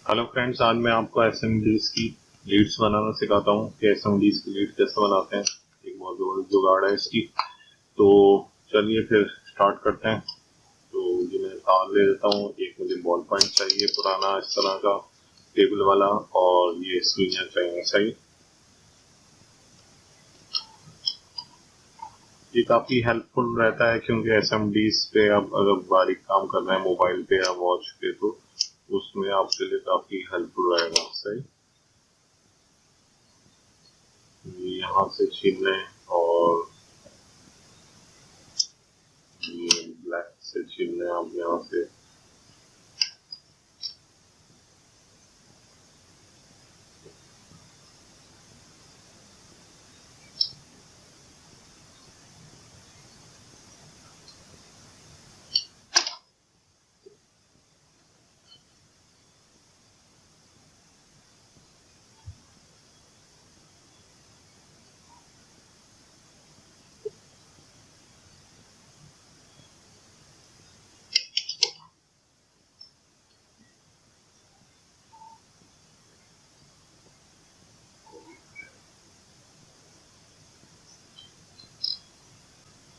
Hello friends, आज मैं आपको एसएमडीज की लीड्स बनाना सिखाता हूँ कि एसएमडीज की लीड कैसे बनाते हैं। एक बहुत बड़ा जुगाड़ है इसकी। तो चलिए फिर स्टार्ट करते हैं। तो ये मैं तार ले लेता हूँ। एक मुझे बॉल पॉइंट चाहिए पुराना इस तरह का टेबल वाला, और ये सुइयां चाहिए। सही, ये काफ़ी हेल्पफुल रहता है क्योंकि एसएमडीज पे आप अगर बारीक काम कर रहे हैं मोबाइल पे या वॉच पे तो उसमें आपके लिए काफ़ी हेल्पफुल रहेगा। सही, यहाँ से छीन लें और ये ब्लैक से छीन लें आप यहाँ से।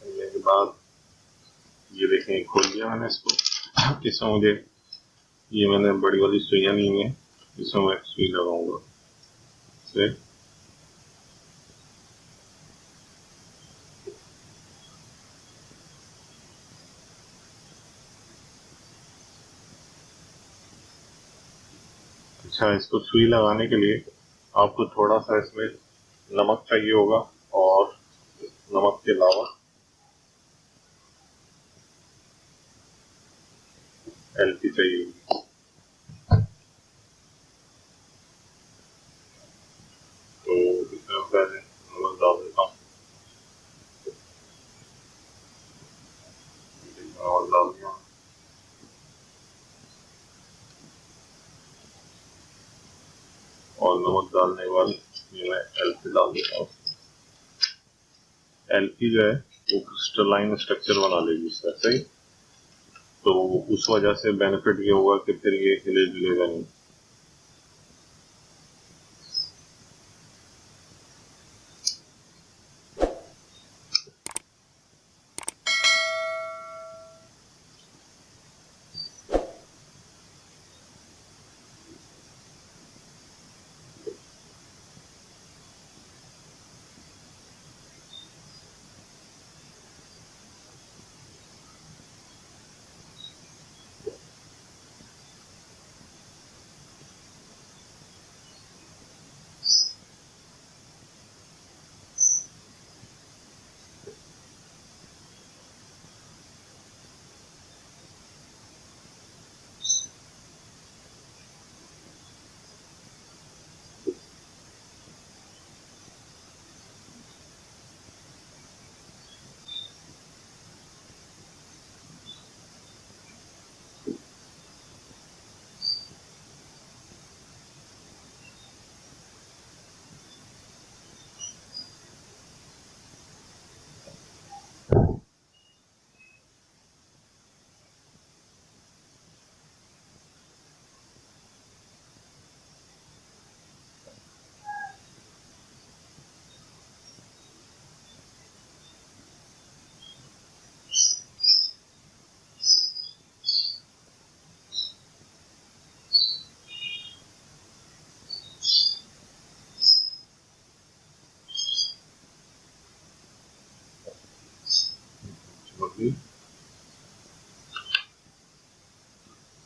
करने के बाद ये देखें, खोल दिया मैंने इसको। इसमें मुझे ये मैंने बड़ी वाली सुइयां ली है, इसमें मैं सुई लगाऊंगा से। अच्छा, इसको सुई लगाने के लिए आपको थोड़ा सा इसमें नमक चाहिए होगा, और नमक के अलावा एलपी चाहिए होगी। तो इसमें पहले नमक डाल देता हूँ और डाल दिया। और नमक डालने के बाद ये मैं एलपी डाल देता हूँ। एलपी जो है वो क्रिस्टलाइन स्ट्रक्चर बना लेगी इसका। सही, तो उस वजह से बेनिफिट ये होगा कि फिर ये हिले जुलेगा नहीं।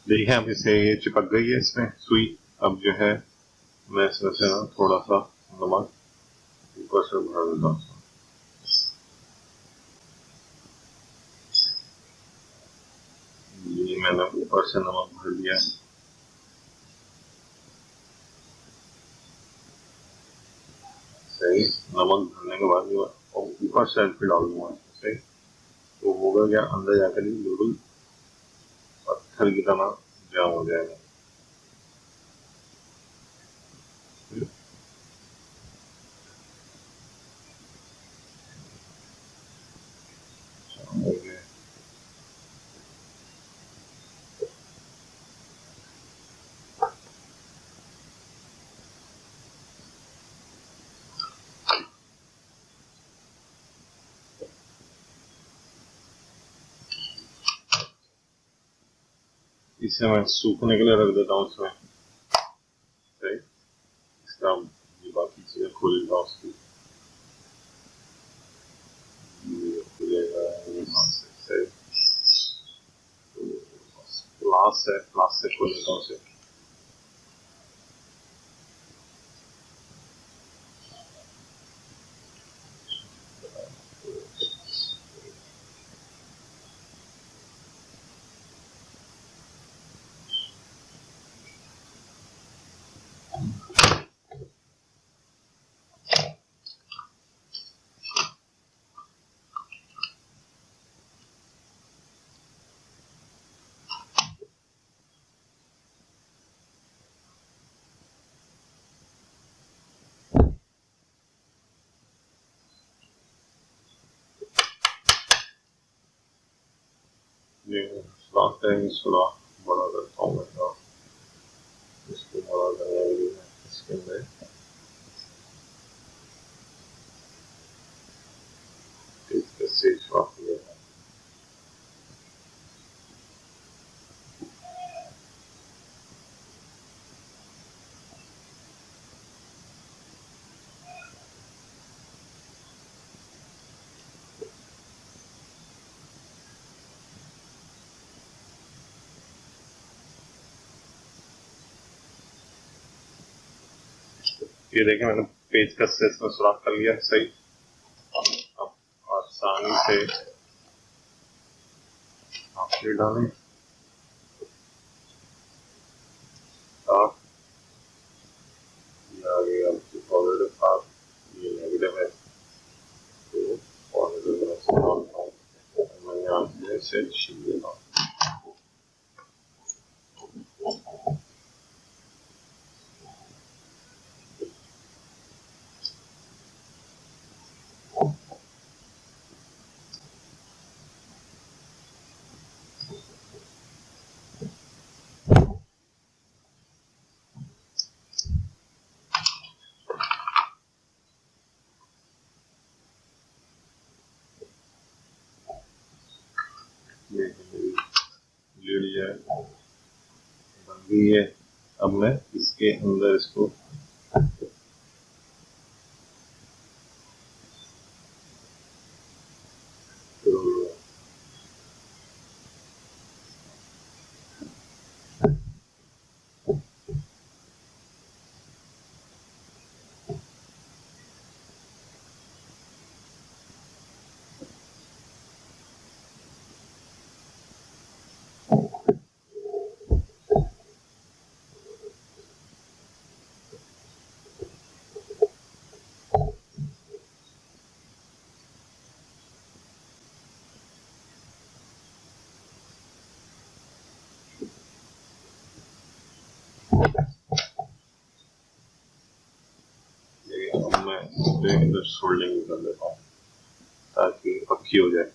देखिए, अब इसे ये चिपक गई है इसमें सुई। अब जो है मैं इसमें से ना थोड़ा सा नमक ऊपर से भर देता हूँ। ये मैंने ऊपर से नमक भर दिया है। सही, नमक भरने के बाद ऊपर से एलपी डाल दूंगा। सही, तो होगा क्या, अंदर जाकर ही बिल्कुल पत्थर की तरह जाम हो जाएगा। इसे मैं सूखने के लिए रख देता हूँ इसमें। सही, इसका ये बाकी चीजें खोल लेता हूँ उसकी, ये खुलेगा सही। ग्लास है, ग्लास से खोल लेता हूँ उसे। ये सुराख है, ये सुराख बड़ा करता हूँ मैं, इसको बड़ा करने के लिए इसके अंदर से सुराख लिया है। ये देखें, मैंने पेचकस से इसमें सुराख कर लिया। सही, अब आसानी से आप ये डालें, आप ये आ गया पॉजिटिव पार्ट, ये नेगेटिव है, तो पॉजिटिव में से डालता हूँ मैं यहाँ से छीन लेता हूँ। लीड जो है बन गई है। अब मैं इसके अंदर इसको अंदर सोल्डिंग कर देता हूँ ताकि पक्की हो जाए।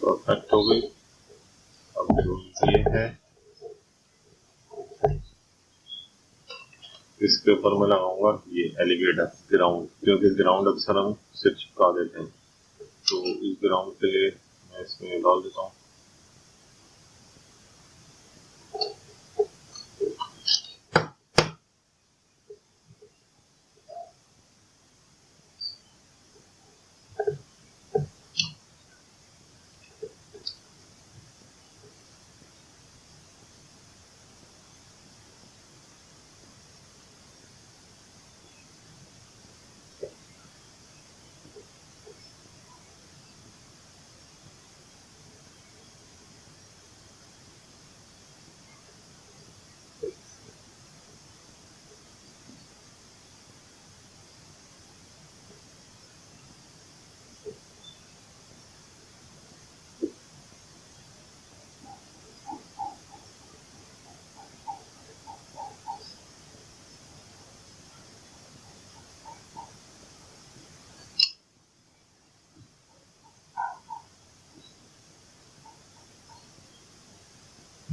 परफेक्ट हो गई। अब जो ये है इसके ऊपर मैं लगाऊंगा ये एलिवेटर ग्राउंड, क्योंकि ग्राउंड अक्सर हम सिर्फ चिपका देते हैं, तो इस ग्राउंड के लिए मैं इसमें डाल देता हूँ।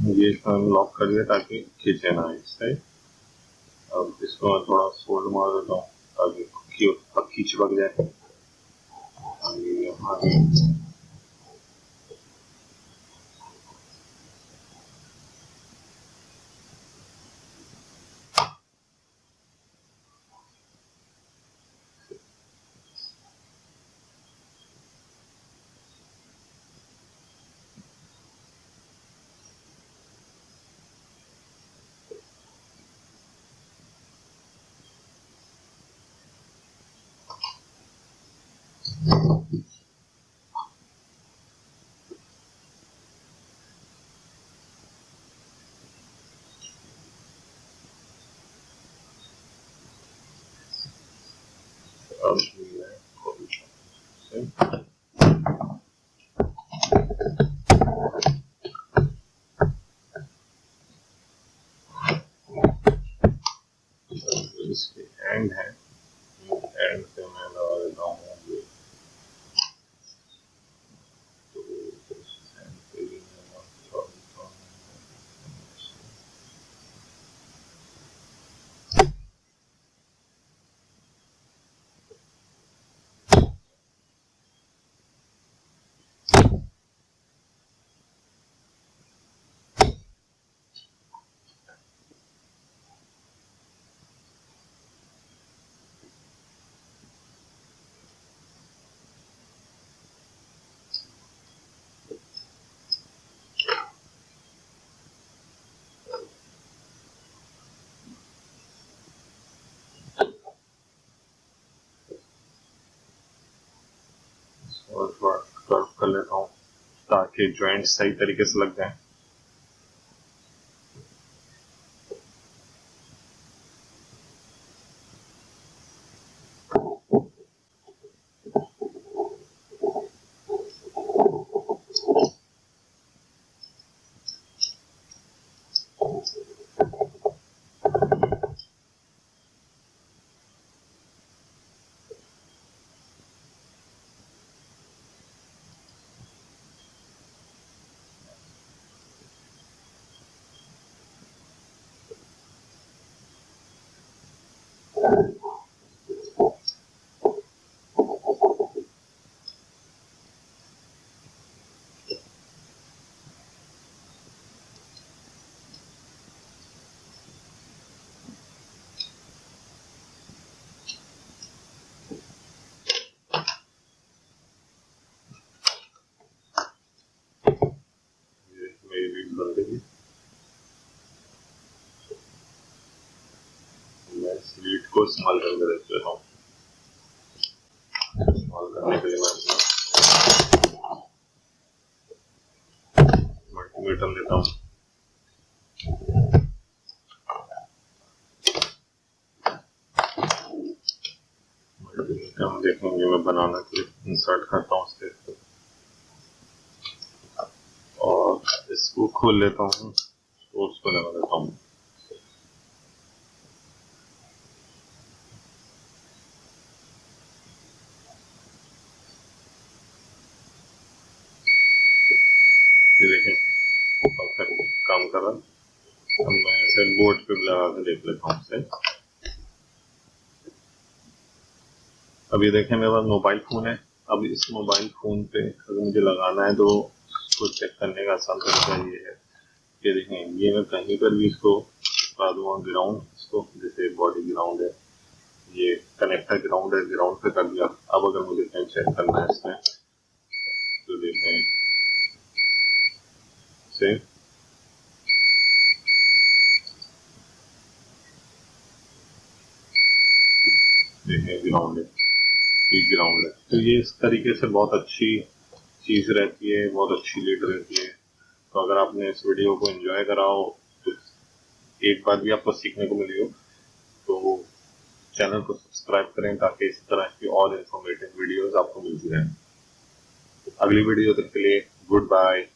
ये लॉक कर दिया ताकि खींचे ना इससे। अब इसको मैं थोड़ा फोल्ड मार देता हूँ ताकि पक्की चिपक जाए। आगे आगे अब इसके एंड है, एंड पे मैं लगा देता हूँ ये। तो एंड पे भी मैं लगा देता हूँ। और थोड़ा कर्व कर लेता हूँ ताकि जॉइंट सही तरीके से लग जाए। मेरी लीड बन गई। मैं इस लीड को इस्तेमाल करके देख लेता हूँ। इस्तेमाल करने के लिए मैं मल्टीमीटर लेता हूँ। मल्टीमीटर हम देखेंगे, मैं बनाना के लिए इंसर्ट करता हूँ उसके और इसको खोल लेता हूँ, सोर्स को लगा देता हूँ। ये देखें परफेक्ट काम कर रहा। अब मैं इसे बोर्ड पे लगा के देख लेता हूँ इसे। अब ये देखें मेरे पास मोबाइल फोन है। अब इस मोबाइल फोन पे अगर मुझे लगाना है तो उसको चेक करने का आसान तरीका ये है कि देखें ये मैं कहीं पर भी इसको लगा दूंगा ग्राउंड, इसको जैसे बॉडी ग्राउंड है, ये कनेक्टर ग्राउंड है, ग्राउंड पे कर दिया। अब अगर मुझे कहीं चेक करना है इसमें तो देखें से देखें ग्राउंड है, ये ग्राउंड है। तो ये इस तरीके से बहुत अच्छी चीज रहती है, बहुत अच्छी लीड रहती है। तो अगर आपने इस वीडियो को एंजॉय करा हो, तो एक बात भी आपको सीखने को मिली हो, तो चैनल को सब्सक्राइब करें ताकि इस तरह की और इन्फॉर्मेटिव वीडियोस आपको मिलती रहें। अगली वीडियो तक के लिए गुड बाय।